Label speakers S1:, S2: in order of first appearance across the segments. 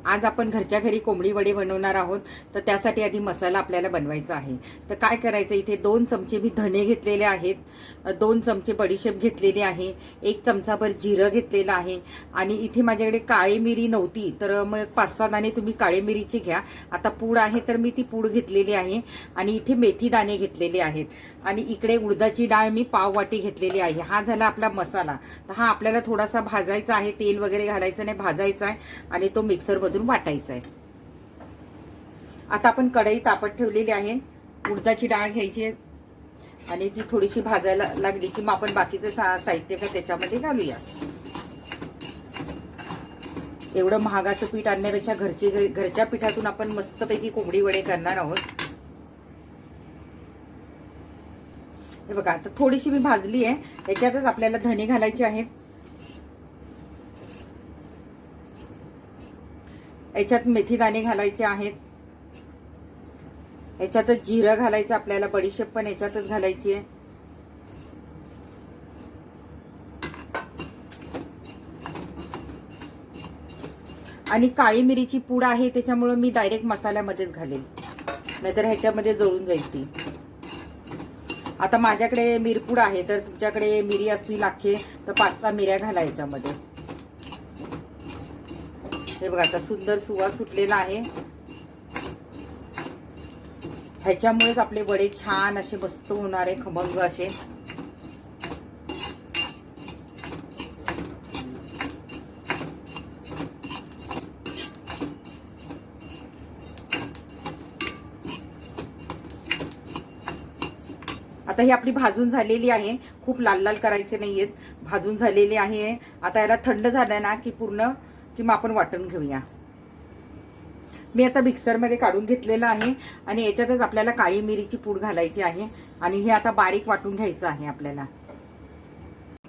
S1: आज आपण घरच्या घरी कोंबडी वडे बनवणार आहोत. तर त्यासाठी आधी मसाला आपल्याला बनवायचा आहे. तर काय करायचं, इथे 2 चमचे मी धने घेतलेले आहेत, 2 चमचे बडीशेप घेतलेली आहे, 1 चमचाभर जिरं घेतलेलं आहे आणि इथे माझ्याकडे काळी मिरी नव्हती तर मग 5-6 दाणे तुम्ही काळी मिरीची घ्या. आता पूड आहे तर मी ती पूड घेतलेली आहे आणि इथे मेथी दाणे घेतलेले आहेत आणि इकडे उडदाची डाळ मी पाव वाटी घेतलेली आहे. हा झाला आपला मसाला. तर हा आपल्याला थोडासा भाजायचा आहे, तेल वगैरे घालायचं नाही, भाजायचा आहे आणि तो मिक्सर मधून वाटायचा आहे. आता आपण कढई तापत ठेवलेली आहे. उडदाची डाळ घ्यायची आहे आणि ती थोडीशी भाजायला लागली की मग आपण बाकीचं साहित्य का त्याच्यामध्ये घालूया. एवढं महागाचं पीठ आणण्यापेक्षा घरच्या पिठातून आपण मस्तपैकी कोंबडी वडे करणार आहोत. हे बघा, आता थोडीशी मी भाजली आहे. याच्यातच आपल्याला धणे घालायचे आहेत. याच्यात मेथी दाणे घालायचे आहेत. याच्यातच जिरं घालायचं आपल्याला, बडीशेप पण याच्यातच घालायची आहे. आणि काळी मिरीची पूड आहे त्याच्यामुळे मी डायरेक्ट मसाल्यामध्येच घालेल, नाहीतर ह्याच्यामध्ये जळून जाईल ती. आता माझ्याकडे मिरपूड आहे, तर तुमच्याकडे मिरी असतील अख्खे तर 5-6 मिऱ्या घाला याच्यामध्ये. हे बघा, आता सुंदर सुवास सुटलेला आहे. ह्याच्यामुळेच आपले वडे छान असे मस्त होणारे, खमंग असे. आता ही आपली भाजून झालेली आहे, खूप लाल लाल करायचे नाहीयेत, भाजून झालेली आहे. आता याला थंड झालं ना की पूर्ण की मग आपण वाटून घेऊया. मी आता मिक्सरमध्ये काढून घेतलेलं आहे आणि याच्यातच आपल्याला काळी मिरीची पूड घालायची आहे आणि हे आता बारीक वाटून घ्यायचं आहे आपल्याला.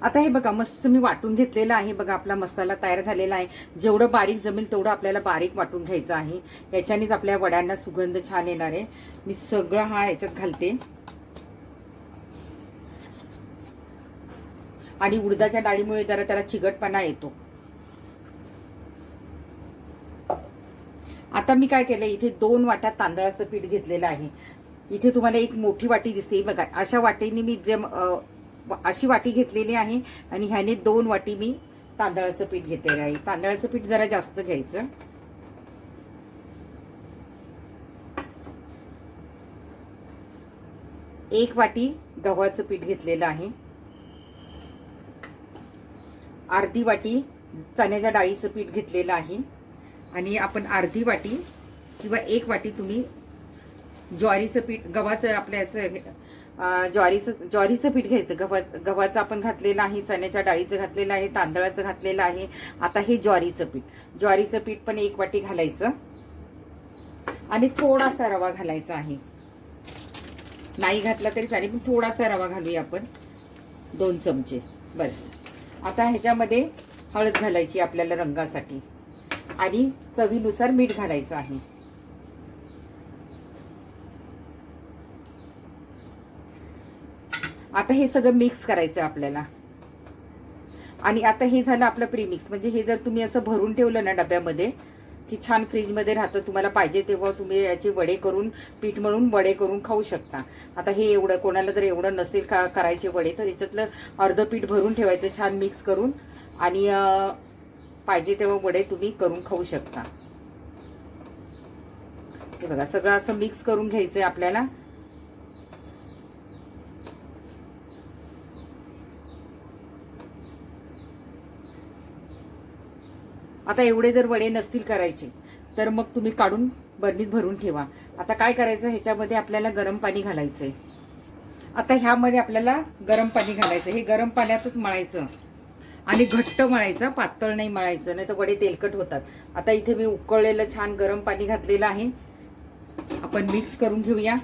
S1: आता हे बघा, मस्त मी वाटून घेतलेलं आहे. बघा, आपला मसाला तयार झालेला आहे. जेवढं बारीक जमेल तेवढं आपल्याला बारीक वाटून घ्यायचं आहे. याच्यानेच आपल्या वड्यांना सुगंध छान येणार आहे. मी सगळं हा याच्यात घालते आणि उडदाच्या डाळीमुळे जरा त्याला चिकटपणा येतो. आता मी काय केलं, इथे 2 वाट्या तांदळाचं पीठ घेतलेलं आहे. इथे तुम्हाला एक मोठी वाटी दिसते बघा, अशा वाटीने मी अशी वाटी घेतलेली आहे आणि ह्याने 2 वाटी मी तांदळाचं पीठ घेतलेलं आहे. तांदळाचं पीठ जरा जास्त घ्यायचं. एक वाटी गव्हाचं पीठ घेतलेलं आहे. अर्धी वाटी चण्याच्या डाळीचं पीठ घेतलेलं आहे आणि आपण अर्धी वाटी किंवा 1 वाटी तुम्ही ज्वारीचं पीठ, गव्हाचं आपल्याचं ज्वारीचं पीठ घ्यायचं. गव्हाचं आपण घातलेलं आहे, चण्याच्या डाळीचं घातलेलं आहे, तांदळाचं घातलेलं आहे. आता हे ज्वारीचं पीठ पण 1 वाटी घालायचं आणि थोडासा रवा घालायचा आहे. नाही घातला तरी चालेल, पण थोडासा रवा घालूया आपण, 2 चमचे बस. आता ह्याच्यामध्ये हळद घालायची आपल्याला रंगासाठी आणि चवीनुसार मीठ घालायचं आहे. आता हे सगळं मिक्स करायचं आपल्याला. आणि आता हे झालं आपलं प्रीमिक्स. म्हणजे हे जर तुम्ही असं भरून ठेवलं ना डब्यामध्ये की छान फ्रीजमध्ये राहतं, तुम्हाला पाहिजे तेव्हा तुम्ही याचे वडे करून, पीठ मळून वडे करून खाऊ शकता. आता हे एवढं, कोणाला जर एवढं नसेल करायचे वडे, तर याच्यातलं अर्ध पीठ भरून ठेवायचं छान मिक्स करून आणि पाहिजे तेव्हा वडे तुम्ही करून खाऊ शकता. हे बघा, सगळं असं मिक्स करून घ्यायचंय आपल्याला. आता एवढे जर वडे नसतील करायचे तर मग तुम्ही काढून बरणीत भरून ठेवा. आता काय करायचं, ह्याच्यामध्ये आपल्याला गरम पाणी घालायचंय. आता ह्यामध्ये आपल्याला गरम पाणी घालायचं. हे गरम पाण्यातच मळायचं आणि घट्ट मळायचं, पातळ नाही मळायचं, नाही तर वडे तेलकट होतात. आता इथे मी उकळलेलं छान गरम पाणी घातलेलं आहे. आपण मिक्स करून घेऊया.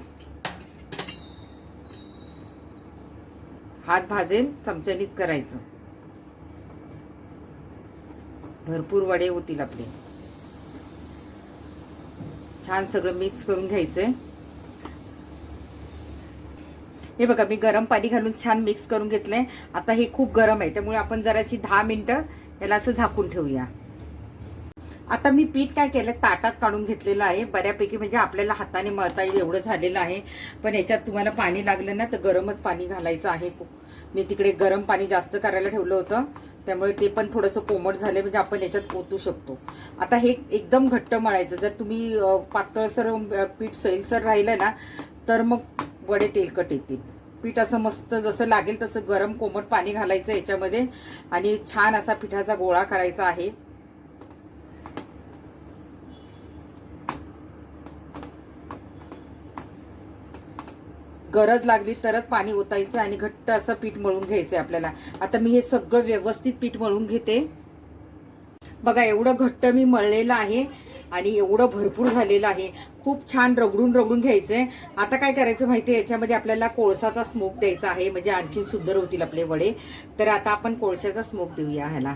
S1: हात भाजेल चमच्यानीच करायचं, भरपूर वडे होतील आपले. छान सगळं मिक्स करून घ्यायचंय. हे बघा, मी गरम पाणी घालून छान मिक्स करून घेतलंय. आता हे खूप गरम आहे त्यामुळे आपण जराशी 10 मिनिटं याला असं झाकून ठेवूया. आता मी पीठ काय केलं, ताटात काढून घेतलेलं आहे बऱ्यापैकी, म्हणजे आपल्याला हाताने मळता येईल एवढं झालेलं आहे. पण याच्यात तुम्हाला पाणी लागलं ना तर गरमच पाणी घालायचं आहे. मी तिकडे गरम पाणी जास्त करायला ठेवलं होतं, त्यामुळे ते पण थोडंसं कोमट झालं, म्हणजे आपण याच्यात ओतू शकतो. आता हे एकदम घट्ट मळायचं. जर तुम्ही पातळसर पीठ सैलसर राहिलं ना तर मग वडे तेलकट येतील. पीठ असं मस्त जसं लागेल तसं गरम कोमट पाणी घालायचं याच्यामध्ये आणि छान असा पिठाचा गोळा करायचा आहे. गरज लागली तरच पाणी ओतायचं आणि घट्ट असं पीठ मळून घ्यायचंय आपल्याला. आता मी हे सगळं व्यवस्थित पीठ मळून घेते. बघा एवढं घट्ट मी मळलेलं आहे आणि एवढं भरपूर झालेलं आहे. खूप छान रगडून रगडून घ्यायचंय. आता काय करायचं माहितीये, याच्यामध्ये आपल्याला कोळसाचा स्मोक द्यायचा आहे, म्हणजे आणखी सुंदर होतील आपले वडे. तर आता आपण कोळशाचा स्मोक देऊया ह्याला.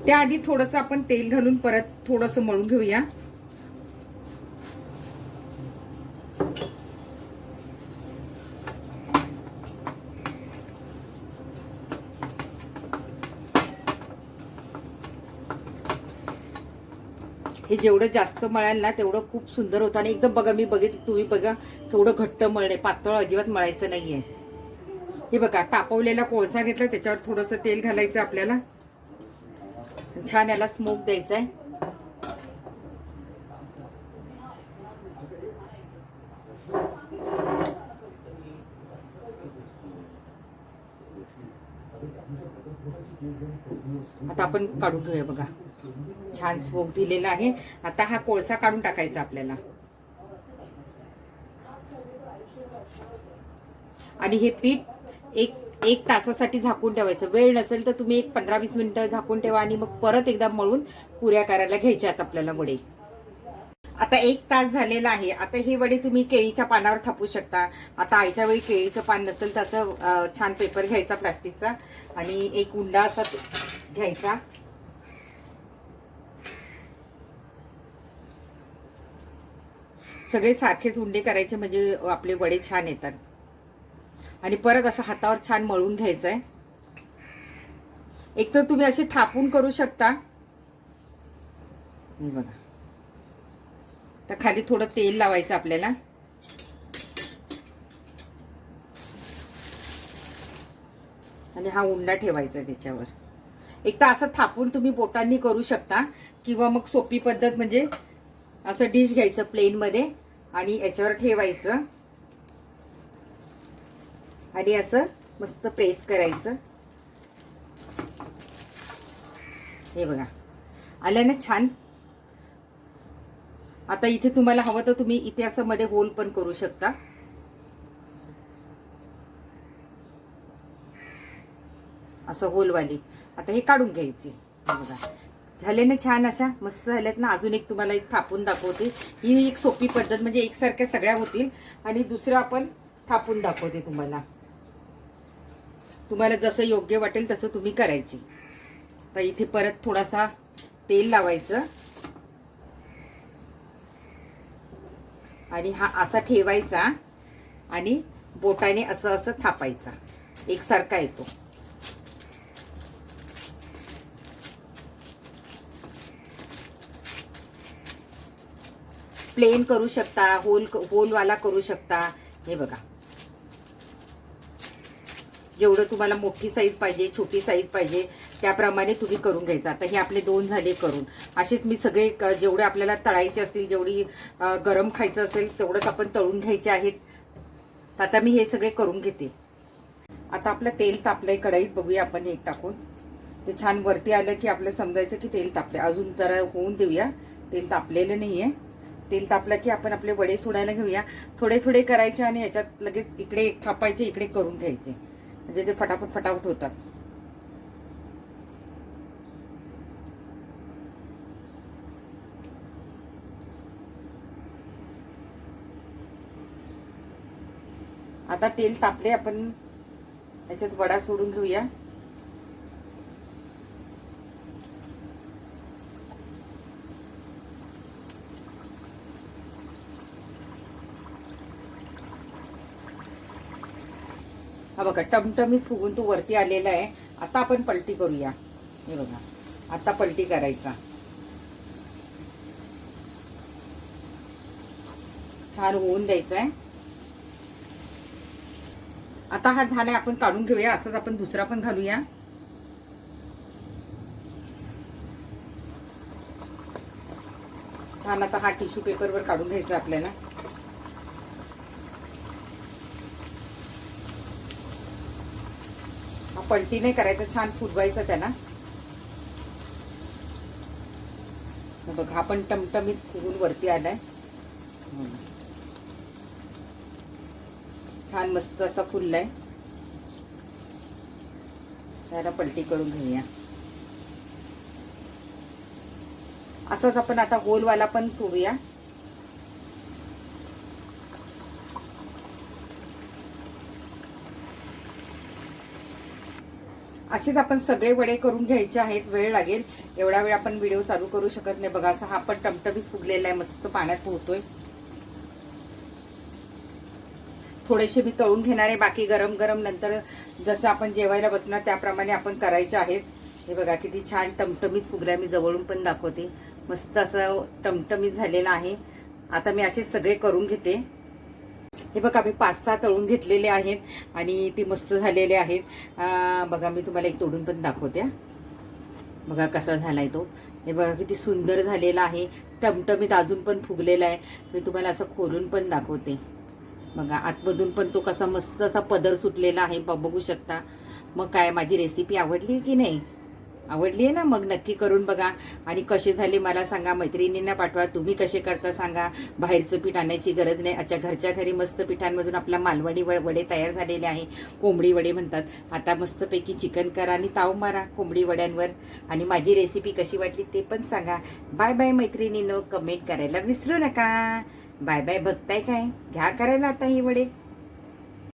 S1: त्याआधी थोडंसं आपण तेल घालून परत थोडंसं मळून घेऊया. हे जेवढं जास्त मळाल ना तेवढं खूप सुंदर होतं. आणि एकदम बघा, मी बघितलं, तुम्ही बघा केवढं घट्ट मळणे, पातळ अजिबात मळायचं नाहीये. हे बघा, तापवलेला कोळसा घेतला, त्याच्यावर थोडंसं तेल घालायचं आपल्याला, छान याला स्मोक द्यायचा आहे. आता आपण काढून घेऊया. बघा छान स्मोक दिलेला आहे. आता हा कोळसा काढून टाकायचा आपल्याला. आणि हे पीठ एक तासासाठी झाकून ठेवायचं. वेळ नसेल तर तुम्ही एक 15-20 मिनिटं झाकून ठेवा आणि मग परत एकदा मळून पुऱ्या करायला घ्यायच्यात आपल्याला वडे. आता 1 तास झालेला आहे. आता हे वडे तुम्ही केळीच्या पानावर थापू शकता. आता आयत्या वेळी केळीचं पान नसेल तर असं छान पेपर घ्यायचा प्लास्टिकचा आणि एक उंडा असा घ्यायचा. सगळे सारखेच उंडे करायचे, म्हणजे आपले वडे छान येतात. आणि परत असं हातावर छान मळून घ्यायचंय. एकतर तुम्ही असे थापून करू शकता. बघा, तर खाली थोडं तेल लावायचं आपल्याला. आणि हा उंडा ठेवायचा त्याच्यावर. एक तर असं थापून तुम्ही बोटांनी करू शकता, किंवा मग सोपी पद्धत म्हणजे असं डिश घ्यायचं प्लेन मध्ये आणि याच्यावर ठेवायचं आणि असं मस्त प्रेस करायचं. हे बघा आलं ना छान. आता इथे तुम्हाला हवं तर तुम्ही इथे असं मध्ये होल पण करू शकता. असं होलवाली. आता हे काढून घ्यायची. बघा झाले ना छान, अशा मस्त झाल्यात ना. अजून एक तुम्हाला एक थापून दाखवते. ही एक सोपी पद्धत, म्हणजे एकसारख्या सगळ्या होतील. आणि दुसरं आपण थापून दाखवते तुम्हाला. तुम्हाला जसं योग्य वाटेल तसं तुम्ही करायची. तर इथे परत थोडासा तेल लावायचं आणि हा असा ठेवायचा आणि बोटाने असं असं थापायचा. एकसारखा येतो. प्लेन करू शकता, होलवाला करू शकता. हे बघा, जेवढं तुम्हाला मोठी साईज पाहिजे, छोटी साईज पाहिजे, त्याप्रमाणे तुम्ही करून घ्यायचं. आता हे आपले 2 झाले करून. असेच मी सगळे जेवढे आपल्याला तळायचे असतील, जेवढी गरम खायचं असेल तेवढंच आपण तळून घ्यायचे आहेत. आता मी हे सगळे करून घेते. आता आपलं तेल तापलंय कढईत. बघूया आपण हे टाकून. ते छान वरती आलं की आपलं समजायचं की तेल तापले. अजून जरा होऊन देऊया. तेल तापलेलं नाहीये. तेल तापलं की आपण आपले वडे सोडायला घेऊया. थोडे थोडे करायचे आणि याच्यात लगेच इकडे थापायचे, इकडे करून घ्यायचे, म्हणजे ते फटाफट फटाफट होतात. आता तेल तापले, आपण याच्यात वडा सोडून घेऊया. हा बघा टमटमीत फुगून तो वरती आलेला आहे. आता आपण पलटी करूया. हे बघा, आता पलटी करायचा. छान होऊन द्यायचं आहे. आता हा झालाय, आपण काढून घेऊया. असंच आपण दुसरा पण घालूया. छान आता हा टिश्यू पेपरवर काढून घ्यायचा आपल्याला. हा पलटी नाही करायचा, छान फुलवायचा त्याला. बघ हा पण टमटमीत फुगून वरती आलाय. छान मस्त असा फुललाय. त्याला पलटी करून घेऊया. असंच आपण आता गोलवाला पण सोडूया. असेच आपण सगळे वडे करून घ्यायचे आहेत. वेळ लागेल, एवढा वेळ आपण व्हिडिओ चालू करू शकत नाही. बघा असा हा पण टमटमीत फुगलेला आहे, मस्त पाण्यात पोहतोय. थोडेसे मी तळून घेणार आहे, बाकी गरम गरम नंतर जसं आपण जेवायला बसणार त्याप्रमाणे आपण करायचे आहेत. हे बघा किती छान टमटमीत फुगलाय. मी जवळून पण दाखवते. मस्त असं टमटमीत झालेलं आहे. आता मी असे सगळे करून घेते. हे बघा मी 5-6 तळून घेतलेले आहेत आणि ते मस्त झालेले आहेत. बघा मी तुम्हाला एक तोडून पण दाखवते. बघा कसा झालाय तो. हे बघा किती सुंदर झालेला आहे. टमटमीत अजून पण फुगलेला आहे. मी तुम्हाला असं खोलून पण दाखवते. बघा आतमधून पण तो कसा मस्त असा पदर सुटलेला आहे, बघू शकता. मग काय, माझी रेसिपी आवडली की नाही? आवडली आहे ना? मग नक्की करून बघा आणि कसे झाले मला सांगा. मैत्रिणींना पाठवा. तुम्ही कसे करता सांगा. बाहेरचं पीठ आणायची गरज नाही. अच्छा, घरच्या घरी मस्त पिठांमधून आपला मालवणी वडे तयार झालेले आहे. कोंबडी वडे म्हणतात. आता मस्तपैकी चिकन करा आणि ताव मारा कोंबडी वड्यांवर. आणि माझी रेसिपी कशी वाटली ते पण सांगा. बाय बाय मैत्रिणींनो. कमेंट करायला विसरू नका. Bye bye. बघताय काय? घ्या करायला आता ही वडे.